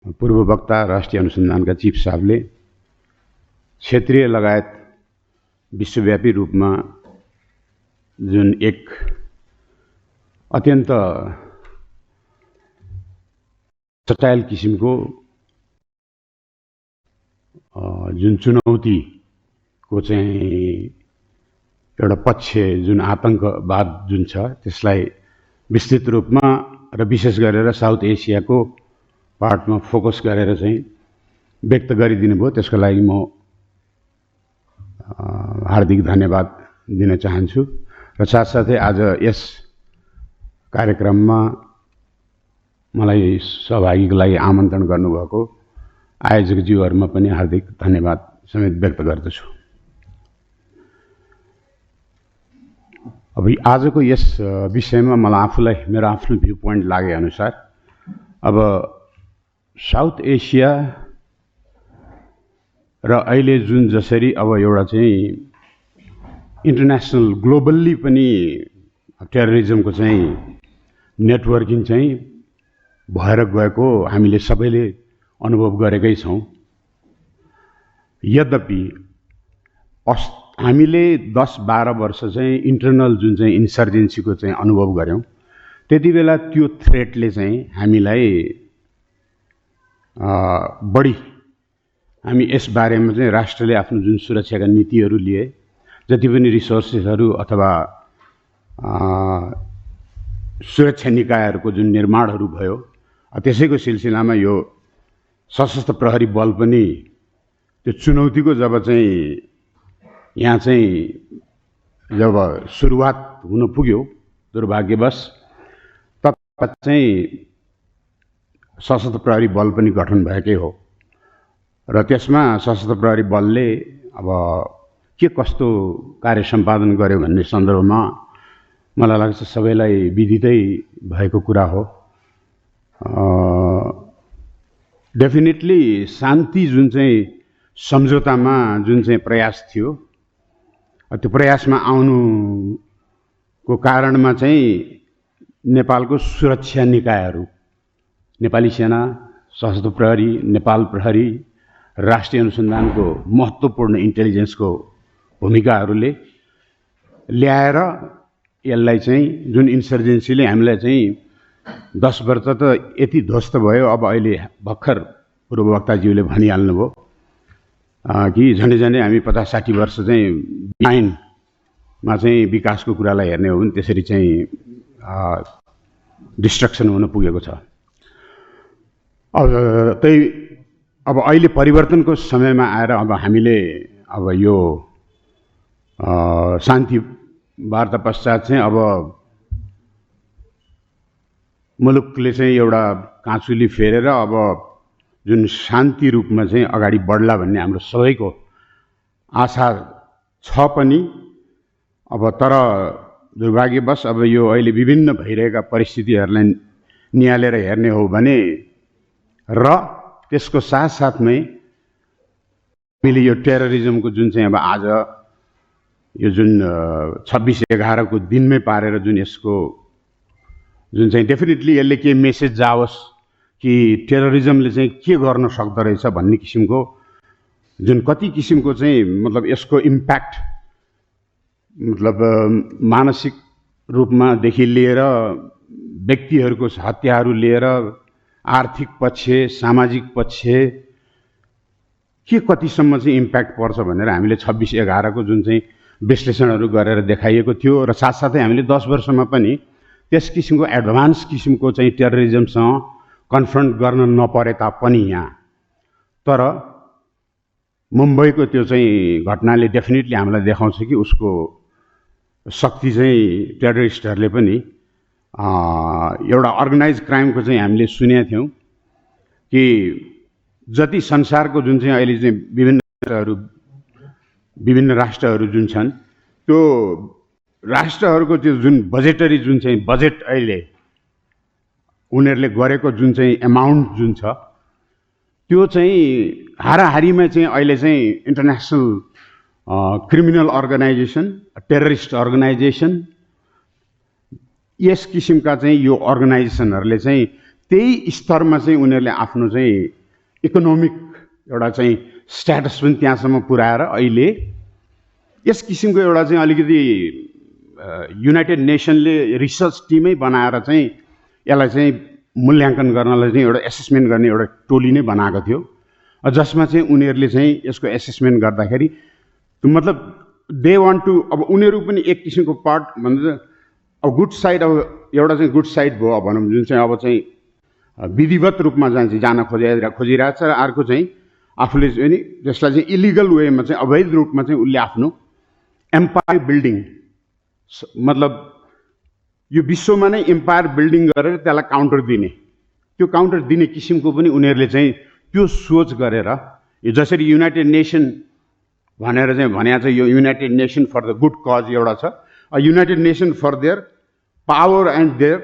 पूर्व वक्ता राष्ट्रिय अनुसन्धानका चिफ साहबले क्षेत्रीय लगायत विश्वव्यापी रूपमा जुन एक अत्यन्त सटाइल किसिमको जुन चुनौतीको चाहिँ एउटा पक्ष जुन आतंकवाद जुन छ त्यसलाई विस्तृत रूपमा र विशेष गरेर साउथ एसियाको पार्टमा फोकस गरेर चाहिँ व्यक्त गरिदिनु भयो। त्यसको लागि म हार्दिक धन्यवाद दिन चाहन्छु र साथसाथै आज यस कार्यक्रममा मलाई सहभागीको लागि आमन्त्रण गर्नुभएको आयोजकज्यूहरुमा पनि हार्दिक धन्यवाद समेत व्यक्त गर्दछु। अब आजको यस विषयमा मलाई आफूलाई मेरो आफ्नो भ्यू पोइन्ट लागे अनुसार अब साउथ एसिया र अहिले जुन जसरी अब एउटा चाहिँ इन्टरनेसनल ग्लोबल्ली पनि टेररिजमको चाहिँ नेटवर्किङ चाहिँ भएर गएको हामीले सबैले अनुभव गरेकै छौं। यद्यपि हामीले 10-12 वर्ष चाहिँ इन्टरनल जुन चाहिँ इन्सर्जेन्सीको चाहिँ अनुभव गर्यौं, त्यतिबेला त्यो थ्रेटले चाहिँ हामीलाई बढी हामी यस बारेमा चाहिँ राष्ट्रले आफ्नो जुन सुरक्षाका नीतिहरू लिए, जति पनि रिसोर्सेसहरू अथवा सुरक्षा निकायहरूको जुन निर्माणहरू भयो, त्यसैको सिलसिलामा यो सशस्त्र प्रहरी बल पनि त्यो चुनौतीको जब चाहिँ यहाँ चाहिँ जब सुरुवात हुन पुग्यो दुर्भाग्यवश, तब चाहिँ सशस्त्र प्रहरी बल पनि गठन भएकै हो र त्यसमा सशस्त्र प्रहरी बलले अब के कस्तो कार्य सम्पादन गर्यो भन्ने सन्दर्भमा मलाई लाग्छ सबैलाई विदितै भएको कुरा हो। डेफिनेटली शान्ति जुन चाहिँ सम्झौतामा जुन चाहिँ प्रयास थियो, त्यो प्रयासमा आउनुको कारणमा चाहिँ नेपालको सुरक्षा निकायहरू, नेपाली सेना, सशस्त्र प्रहरी, नेपाल प्रहरी, राष्ट्रिय अनुसन्धानको महत्त्वपूर्ण इन्टेलिजेन्सको भूमिकाहरूले ल्याएर यसलाई चाहिँ जुन इन्सर्जेन्सीले हामीलाई चाहिँ 10 वर्ष त यति ध्वस्त भयो। अब अहिले भर्खर पूर्ववक्ताज्यूले भनिहाल्नुभयो कि झन्डै झन्डै हामी 50-60 वर्ष चाहिँ बिहाइन्डमा चाहिँ विकासको कुरालाई हेर्ने हो भने त्यसरी चाहिँ डिस्ट्रक्सन हुन पुगेको छ। अब अहिले परिवर्तनको समयमा आएर अब हामीले अब यो शान्ति वार्ता पश्चात चाहिँ अब मुलुकले चाहिँ एउटा काँचुली फेरेर अब जुन शान्ति रूपमा चाहिँ अगाडि बढ्ला भन्ने हाम्रो सबैको आशा छ पनि। अब तर दुर्भाग्यवश अब यो अहिले विभिन्न भइरहेका परिस्थितिहरूलाई निहालेर हेर्ने हो भने र त्यसको साथसाथमै हामीले यो टेररिजमको जुन चाहिँ अब आज यो जुन 26/11 को दिनमै पारेर जुन यसको जुन चाहिँ डेफिनेटली यसले के मेसेज जाओस् कि टेररिजमले चाहिँ के गर्न सक्दो रहेछ भन्ने किसिमको जुन कति किसिमको चाहिँ मतलब यसको इम्प्याक्ट मतलब मानसिक रूपमा देखि लिएर व्यक्तिहरूको हत्याहरू लिएर आर्थिक पक्ष, सामाजिक पक्ष के कतिसम्म चाहिँ इम्प्याक्ट पर्छ भनेर हामीले 26/11 को जुन चाहिँ विश्लेषणहरू गरेर देखाइएको थियो र साथसाथै हामीले 10 वर्षमा पनि त्यस किसिमको एडभान्स किसिमको चाहिँ टेररिजमसँग कन्फ्रन्ट गर्न नपरे तापनि यहाँ तर मुम्बईको त्यो चाहिँ घटनाले डेफिनेटली हामीलाई देखाउँछ कि उसको शक्ति चाहिँ टेररिस्टहरूले पनि एउटा अर्गनाइज क्राइमको चाहिँ हामीले सुनेका थियौं कि जति संसारको जुन चाहिँ अहिले चाहिँ विभिन्न राष्ट्रहरू जुन छन् त्यो राष्ट्रहरूको त्यो जुन बजेटरी जुन चाहिँ बजेट अहिले उनीहरूले गरेको जुन चाहिँ अमाउन्ट जुन छ त्यो चाहिँ हाराहारीमा चाहिँ अहिले चाहिँ international criminal organisation, terrorist organisation यस किसिमका चाहिँ यो अर्गनाइजेसनहरूले चाहिँ त्यही स्तरमा चाहिँ उनीहरूले आफ्नो चाहिँ इकोनोमिक एउटा चाहिँ स्ट्याटस पनि त्यहाँसम्म पुर्याएर अहिले यस किसिमको एउटा चाहिँ अलिकति युनाइटेड नेसनले रिसर्च टिमै बनाएर चाहिँ यसलाई चाहिँ मूल्याङ्कन गर्नलाई चाहिँ एउटा एसेसमेन्ट गर्ने एउटा टोली नै बनाएको थियो, जसमा चाहिँ उनीहरूले चाहिँ यसको एसेसमेन्ट गर्दाखेरि मतलब दे वान्ट टु, अब उनीहरू पनि एक किसिमको पार्ट भन्दा अब गुड साइड, अब एउटा चाहिँ गुड साइड भयो भनौँ, जुन चाहिँ अब चाहिँ विधिवत रूपमा जान खोजिरहेको छ, र अर्को चाहिँ आफूले चाहिँ त्यसलाई चाहिँ इलिगल वेमा चाहिँ अवैध रूपमा चाहिँ उसले आफ्नो एम्पायर बिल्डिङ, मतलब यो विश्वमा नै एम्पायर बिल्डिङ गरेर त्यसलाई काउन्टर दिने, त्यो काउन्टर दिने किसिमको पनि उनीहरूले चाहिँ त्यो सोच गरेर, यो जसरी युनाइटेड नेसन भनेर चाहिँ भनेको छ, यो United Nation for the good cause एउटा छ, United Nation for their power and their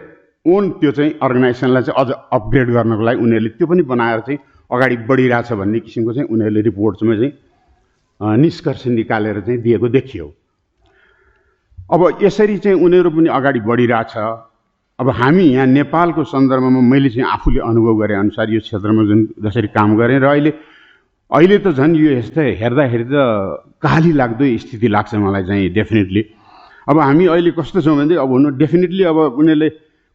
own, त्यो चाहिँ अर्गनाइजेसनलाई चाहिँ अझ अपग्रेड गर्नको लागि उनीहरूले त्यो पनि बनाएर चाहिँ अगाडि बढिरहेछ भन्ने किसिमको चाहिँ उनीहरूले रिपोर्ट्समा चाहिँ निष्कर्ष निकालेर चाहिँ दिएको देखियो। अब यसरी चाहिँ उनीहरू पनि अगाडि बढिरहेछ। अब हामी यहाँ नेपालको सन्दर्भमा मैले चाहिँ आफूले अनुभव गरे अनुसार यो क्षेत्रमा जुन जसरी काम गरेँ, र अहिले त झन् यो यस्तै हेर्दाखेरि त काली लाग्दो स्थिति लाग्छ मलाई चाहिँ डेफिनेटली। अब हामी अहिले कस्तो छौँ भने अब हुनु डेफिनेटली अब उनीहरूले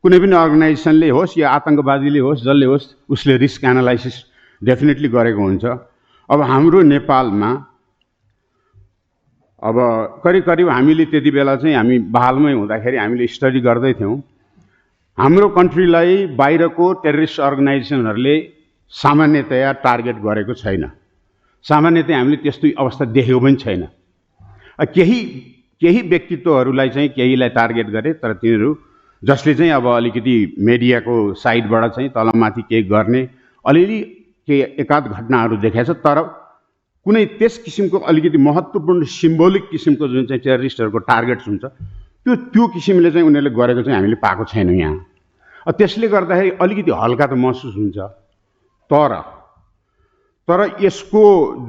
कुनै पनि अर्गनाइजेसनले होस् या आतङ्कवादीले होस् जसले होस् उसले रिस्क एनालाइसिस डेफिनेटली गरेको हुन्छ। अब हाम्रो नेपालमा अब करिब करिब हामीले त्यति बेला चाहिँ हामी बहालमै हुँदाखेरि हामीले स्टडी गर्दै थियौँ, हाम्रो कन्ट्रीलाई बाहिरको टेररिस्ट अर्गनाइजेसनहरूले सामान्यतया टार्गेट गरेको छैन, सामान्यतया हामीले त्यस्तो अवस्था देखेको पनि छैन। केही व्यक्तित्वहरूलाई चाहिँ केहीलाई टार्गेट गरे, तर तिनीहरू जसले चाहिँ अब अलिकति मिडियाको साइडबाट चाहिँ तलमाथि केही गर्ने अलिअलि केही एकाध घटनाहरू देखाएछ, तर कुनै त्यस किसिमको अलिकति महत्त्वपूर्ण सिम्बोलिक किसिमको जुन चाहिँ टेररिस्टहरूको टार्गेट्स हुन्छ त्यो किसिमले चाहिँ उनीहरूले गरेको चाहिँ हामीले पाएको छैनौँ यहाँ। त्यसले गर्दाखेरि अलिकति हल्का त महसुस हुन्छ, तर यसको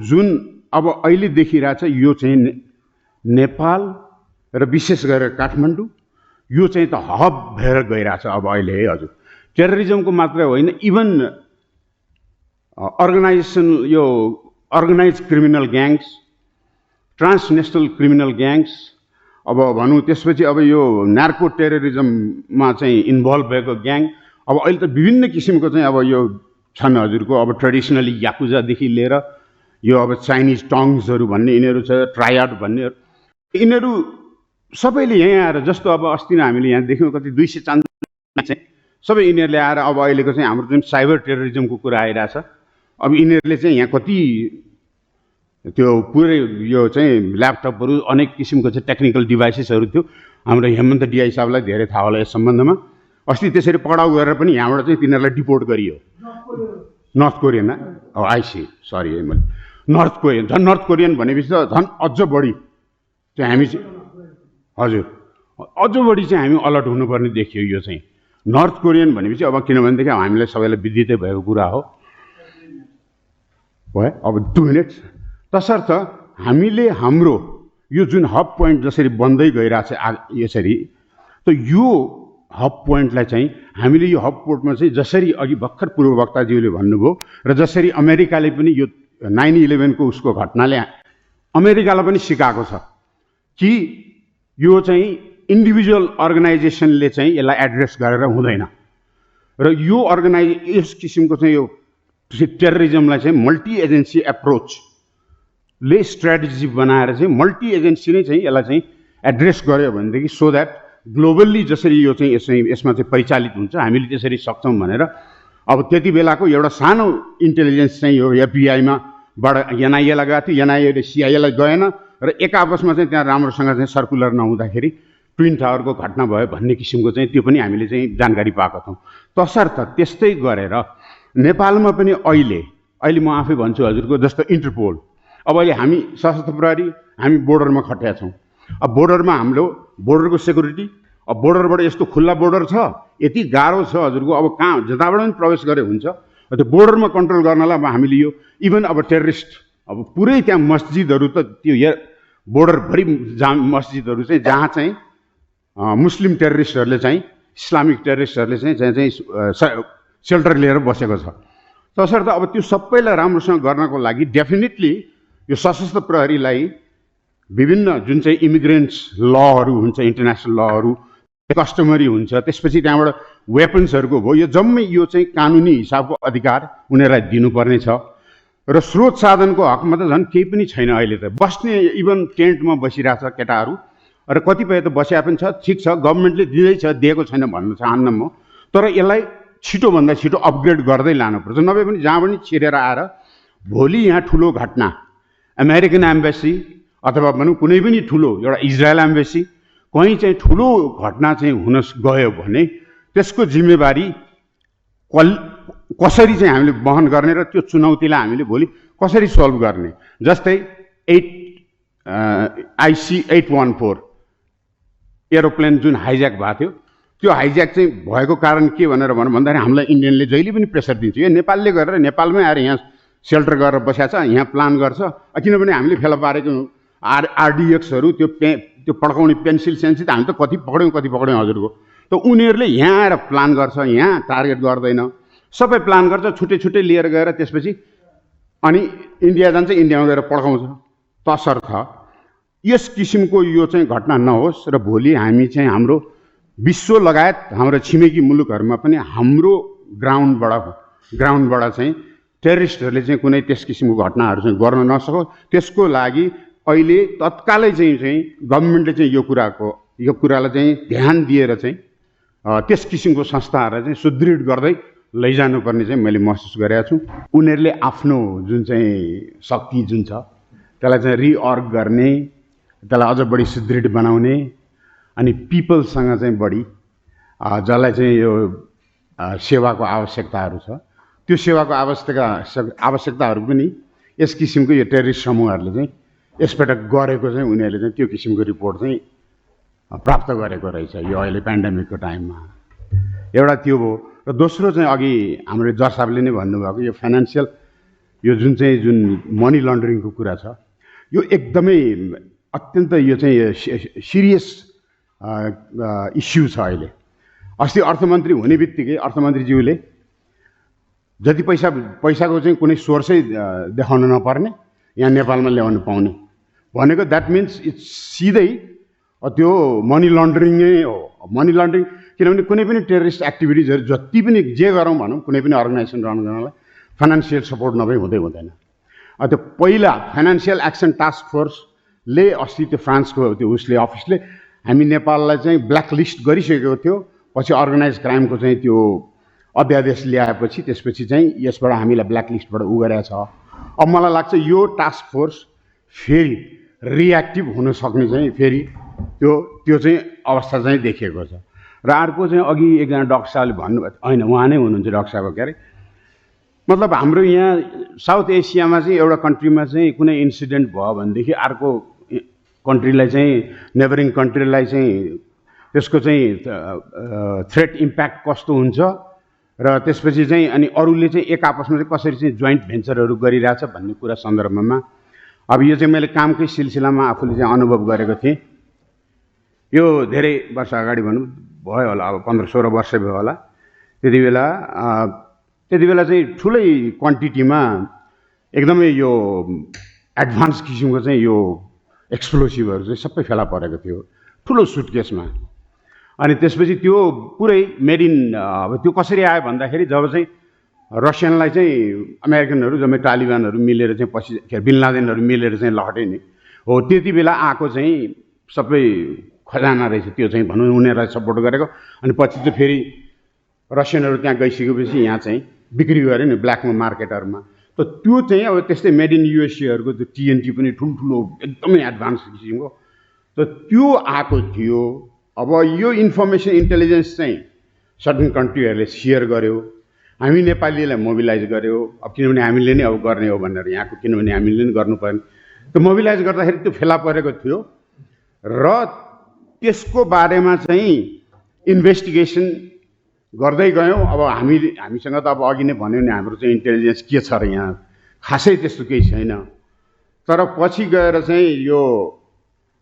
जुन अब अहिले देखिरहेछ यो चाहिँ नेपाल र विशेष गरेर काठमाडौँ यो चाहिँ त हब भएर गइरहेछ अब अहिले है। हजुर, टेररिजमको मात्र होइन, even organise criminal gangs, transnational criminal gangs, अब भनौँ त्यसपछि अब यो नार्को टेररिजममा चाहिँ इन्भल्भ भएको ग्याङ, अब अहिले त विभिन्न किसिमको चाहिँ अब यो छन् हजुरको। अब ट्रेडिसनली याकुजादेखि लिएर यो अब चाइनिज टङ्ग्सहरू भन्ने यिनीहरू छ, ट्रायड भन्ने, यिनीहरू सबैले यहीँ आएर, जस्तो अब अस्ति नै हामीले यहाँ देख्यौँ कति 200 चाहिँ सबै यिनीहरूले आएर अब अहिलेको चाहिँ हाम्रो जुन साइबर टेररिजमको कुरा आइरहेछ, अब यिनीहरूले चाहिँ यहाँ कति त्यो पुरै यो चाहिँ ल्यापटपहरू अनेक किसिमको चाहिँ टेक्निकल डिभाइसेसहरू थियो। हाम्रो हेमन्त डिआई साहबलाई धेरै थाहा होला यस सम्बन्धमा। अस्ति त्यसरी पडाउ गरेर पनि यहाँबाट चाहिँ तिनीहरूलाई डिपोर्ट गरियो नर्थ कोरियनमा। अब आइसी सरी है मैले नर्थ कोरियन, झन् नर्थ कोरियन भनेपछि त झन् अझ बढी चाहिँ हामी चाहिँ, हजुर अझ बढी चाहिँ हामी अलर्ट हुनुपर्ने देखियो यो चाहिँ नर्थ कोरियन भनेपछि। अब किनभनेदेखि हामीलाई सबैलाई विदितै भएको कुरा हो भयो। अब 2 मिनट्स तसर्थ हामीले हाम्रो यो जुन हब पोइन्ट जसरी बन्दै गइरहेछ यसरी, त यो हब पोइन्टलाई चाहिँ हामीले यो हब पोइन्टमा चाहिँ जसरी अघि भर्खर पूर्ववक्ताज्यूले भन्नुभयो र जसरी अमेरिकाले पनि यो 9/11 को उसको घटनाले अमेरिकालाई पनि सिकाएको छ कि यो चाहिँ इन्डिभिजुअल अर्गनाइजेसनले चाहिँ यसलाई एड्रेस गरेर हुँदैन, र यो यस किसिमको चाहिँ यो टेररिजमलाई चाहिँ मल्टी एजेन्सी एप्रोचले स्ट्राटेजी बनाएर चाहिँ मल्टी एजेन्सी नै चाहिँ यसलाई चाहिँ एड्रेस गर्यो भनेदेखि सो द्याट ग्लोबल्ली जसरी यो चाहिँ यसमा चाहिँ परिचालित हुन्छ हामीले त्यसरी सक्छौँ भनेर। अब त्यति बेलाको एउटा सानो इन्टेलिजेन्स चाहिँ यो एफबिआईमा बाट एनआइएलाई गएको थियो, एनआइएले सिआइएलाई गएन, र एक आपसमा चाहिँ त्यहाँ राम्रोसँग चाहिँ सर्कुलर नहुँदाखेरि ट्विन टावरको घटना भयो भन्ने किसिमको चाहिँ त्यो पनि हामीले चाहिँ जानकारी पाएको छौँ। तसर्थ त्यस्तै गरेर नेपालमा पनि अहिले म आफै भन्छु हजुरको, जस्तो इन्टरपोल, अब अहिले हामी सशस्त्र प्रहरी हामी बोर्डरमा खटेका छौँ। अब बोर्डरमा हाम्रो बोर्डरको सेक्युरिटी, अब बोर्डरबाट यस्तो खुल्ला बोर्डर छ, यति गाह्रो छ हजुरको, अब कहाँ जताबाट पनि प्रवेश गरे हुन्छ। त्यो बोर्डरमा कन्ट्रोल गर्नलाई अब हामीले यो इभन अब टेररिस्ट, अब पुरै त्यहाँ मस्जिदहरू त त्यो बोर्डरभरि मस्जिदहरू चाहिँ जहाँ चाहिँ मुस्लिम टेररिस्टहरूले चाहिँ इस्लामिक टेररिस्टहरूले चाहिँ सेल्टर लिएर बसेको छ। तसर्थ अब त्यो सबैलाई राम्रोसँग गर्नको लागि डेफिनेटली यो सशस्त्र प्रहरीलाई विभिन्न जुन चाहिँ इमिग्रेन्ट्स लहरू हुन्छ, इन्टरनेसनल लहरू कस्टमरी हुन्छ, त्यसपछि त्यहाँबाट वेपन्सहरूको भयो, यो जम्मै यो चाहिँ कानुनी हिसाबको अधिकार उनीहरूलाई दिनुपर्ने छ। र स्रोत साधनको हकमा त झन् केही पनि छैन। अहिले त बस्ने इभन टेन्टमा बसिरहेछ केटाहरू, र कतिपय त बसिया पनि छ, ठिक छ, गभर्मेन्टले दिँदैछ, दिएको छैन भन्न चाहन्न म, तर यसलाई छिटोभन्दा छिटो अपग्रेड गर्दै लानुपर्छ। नभए पनि जहाँ पनि छिरेर आएर भोलि यहाँ ठुलो घटना, अमेरिकन एम्बेसी अथवा भनौँ कुनै पनि ठुलो एउटा इजरायल एम्बेसी कहीँ चाहिँ ठुलो घटना चाहिँ हुन गयो भने त्यसको जिम्मेवारी कसरी चाहिँ हामीले वहन गर्ने र त्यो चुनौतीलाई हामीले भोलि कसरी सल्भ गर्ने। जस्तै IC-814 एरोप्लेन जुन हाइज्याक भएको थियो, त्यो हाइज्याक चाहिँ भएको कारण के भनेर भन्दाखेरि हामीलाई इन्डियनले जहिले पनि प्रेसर दिन्छ, यो नेपालले गरेर नेपालमै आएर यहाँ सेल्टर गरेर बसेको छ, यहाँ प्लान गर्छ, किनभने हामीले फेला पारेको RDXहरू त्यो पड्काउने पेन्सिल सेन्सिल हामी त कति पक्ड्यौँ हजुरको, त उनीहरूले यहाँ आएर प्लान गर्छ, यहाँ टार्गेट गर्दैन, सबै प्लान गर्छ, छुट्टै छुट्टै लिएर गएर त्यसपछि अनि इन्डिया जान्छ, इन्डियामा गएर पड्काउँछ। तसर्थ यस किसिमको यो चाहिँ घटना नहोस् र भोलि हामी चाहिँ हाम्रो विश्व लगायत हाम्रो छिमेकी मुलुकहरूमा पनि हाम्रो ग्राउन्डबाट चाहिँ टेररिस्टहरूले चाहिँ कुनै त्यस किसिमको घटनाहरू चाहिँ गर्न नसकोस्, त्यसको लागि अहिले तत्कालै चाहिँ गभर्मेन्टले चाहिँ यो कुरालाई चाहिँ ध्यान दिएर चाहिँ त्यस किसिमको संस्थाहरूलाई चाहिँ सुदृढ गर्दै लैजानुपर्ने चाहिँ मैले महसुस गरेको छु। उनीहरूले आफ्नो जुन चाहिँ शक्ति जुन छ त्यसलाई चाहिँ रिअर्ग गर्ने, त्यसलाई अझ बढी सुदृढ बनाउने, अनि पिपलसँग चाहिँ बढी जसलाई चाहिँ यो सेवाको आवश्यकताहरू छ, त्यो सेवाको आवश्यकताहरू पनि यस किसिमको यो टेररिस्ट समूहहरूले चाहिँ यसपटक गरेको चाहिँ उनीहरूले चाहिँ त्यो किसिमको रिपोर्ट चाहिँ प्राप्त गरेको रहेछ यो अहिले पेन्डेमिकको टाइममा। एउटा त्यो हो, र दोस्रो चाहिँ अघि हाम्रो जज साहबले नै भन्नुभएको यो फाइनेन्सियल यो जुन मनी लन्ड्रिङको कुरा छ, यो एकदमै अत्यन्त यो चाहिँ सिरियस इस्यु छ अहिले। अस्ति अर्थमन्त्री हुने बित्तिकै अर्थमन्त्रीज्यूले जति पैसाको चाहिँ कुनै सोर्सै देखाउन नपर्ने, यहाँ नेपालमा ल्याउनु पाउने भनेको, द्याट मिन्स इट्स सिधै त्यो मनी लन्ड्रिङै हो। मनी लन्ड्रिङ किनभने कुनै पनि टेररिस्ट एक्टिभिटिजहरू जति पनि जे गरौँ भनौँ, कुनै पनि अर्गनाइजेसन रन गर्नलाई फाइनेन्सियल सपोर्ट नभई हुँदैन। त्यो पहिला फाइनेन्सियल एक्सन टास्क फोर्सले अस्ति त्यो फ्रान्सको त्यो उसले अफिसले हामी नेपाललाई चाहिँ ब्ल्याकलिस्ट गरिसकेको थियो, पछि अर्गनाइज क्राइमको चाहिँ त्यो अध्यादेश ल्याएपछि त्यसपछि चाहिँ यसबाट हामीलाई ब्ल्याकलिस्टबाट गरेको छ। अब मलाई लाग्छ यो टास्क फोर्स फेरि रिएक्टिभ हुन सक्ने चाहिँ फेरि त्यो चाहिँ अवस्था चाहिँ देखिएको छ। र अर्को चाहिँ अघि एकजना डाक्टर साहबले भन्नुभयो, होइन उहाँ नै हुनुहुन्छ डाक्टर साहब, के अरे मतलब हाम्रो यहाँ साउथ एसियामा चाहिँ एउटा कन्ट्रीमा चाहिँ कुनै इन्सिडेन्ट भयो भनेदेखि अर्को कन्ट्रीलाई चाहिँ नेबरिङ कन्ट्रीलाई चाहिँ त्यसको चाहिँ थ्रेट इम्प्याक्ट कस्तो हुन्छ र त्यसपछि चाहिँ अनि अरूले चाहिँ एक आपसमा चाहिँ कसरी चाहिँ जोइन्ट भेन्चरहरू गरिरहेछ भन्ने कुरा सन्दर्भमा अब यो चाहिँ मैले कामकै सिलसिलामा आफूले चाहिँ अनुभव गरेको थिएँ। यो धेरै वर्ष अगाडि भनौँ भयो होला, अब 15-16 वर्ष भयो होला। त्यति बेला चाहिँ ठुलै क्वान्टिटीमा एकदमै यो एडभान्स किसिमको चाहिँ यो एक्सप्लोसिभहरू चाहिँ सबै फेला परेको थियो ठुलो सुटकेसमा। अनि त्यसपछि त्यो पुरै मेड इन, अब त्यो कसरी आयो भन्दाखेरि जब चाहिँ रसियनलाई चाहिँ अमेरिकनहरू जम्मै तालिबानहरू मिलेर चाहिँ पछि बिन लादेनहरू मिलेर चाहिँ लहटे नि हो, त्यति बेला आएको चाहिँ सबै खजाना रहेछ त्यो चाहिँ भनौँ उनीहरूलाई सपोर्ट गरेको। अनि पछि चाहिँ फेरि रसियनहरू त्यहाँ गइसकेपछि यहाँ चाहिँ बिक्री गऱ्यो नि ब्ल्याकमा मार्केटहरूमा। त त्यो चाहिँ अब त्यस्तै मेड इन युएसएहरूको त्यो TNT पनि ठुल्ठुलो एकदमै एडभान्स किसिमको त त्यो आएको थियो। अब यो इन्फर्मेसन इन्टेलिजेन्स चाहिँ सर्टन कन्ट्रीहरूले सेयर गर्यो, हामी नेपालीलाई मोबिलाइज गर्यो। अब किनभने हामीले नै अब गर्ने हो भनेर यहाँको, किनभने हामीले नै गर्नु पर्ने, त्यो मोबिलाइज गर्दाखेरि त्यो फेला परेको थियो र त्यसको बारेमा चाहिँ इन्भेस्टिगेसन गर्दै गयौँ। अब हामीसँग त अब अघि नै भन्यो नि हाम्रो चाहिँ इन्टेलिजेन्स के छ र यहाँ खासै त्यस्तो केही छैन। तर पछि गएर चाहिँ यो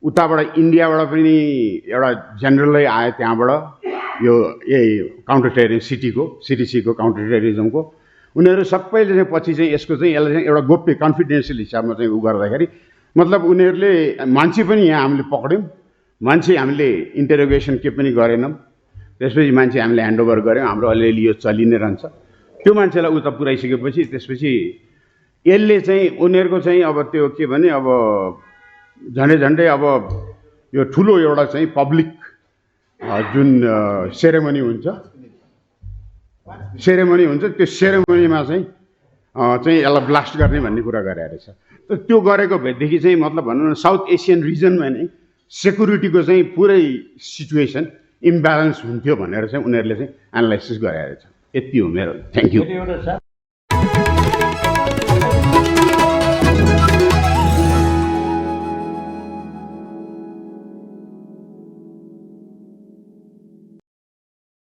उताबाट इन्डियाबाट पनि एउटा जेनरलै आयो, त्यहाँबाट यो काउन्टर टेररिजम सिटिसीको काउन्टर टेररिजमको उनीहरू सबैले चाहिँ पछि चाहिँ यसको चाहिँ यसलाई चाहिँ एउटा गोप्य कन्फिडेन्सियल हिसाबमा चाहिँ उ गर्दाखेरि मतलब उनीहरूले मान्छे पनि यहाँ हामीले पक्ड्यौँ, मान्छे हामीले इन्टरोगेसन के पनि गरेनौँ, त्यसपछि मान्छे हामीले ह्यान्डओभर गऱ्यौँ, हाम्रो अलिअलि यो चलि नै रहन्छ। त्यो मान्छेलाई उता पुऱ्याइसकेपछि त्यसपछि यसले चाहिँ उनीहरूको चाहिँ अब त्यो के भने अब झन्डै अब यो ठुलो एउटा चाहिँ पब्लिक जुन सेरेमनी हुन्छ त्यो सेरेमनीमा चाहिँ यसलाई ब्लास्ट गर्ने भन्ने कुरा गरे रहेछ। त त्यो गरेको भएदेखि चाहिँ मतलब भनौँ न साउथ एसियन रिजनमा नै सेक्युरिटीको चाहिँ पुरै सिचुएसन इम्ब्यालेन्स हुन्थ्यो भनेर चाहिँ उनीहरूले चाहिँ एनालाइसिस गरे रहेछ। यति हो मेरो। Thank you.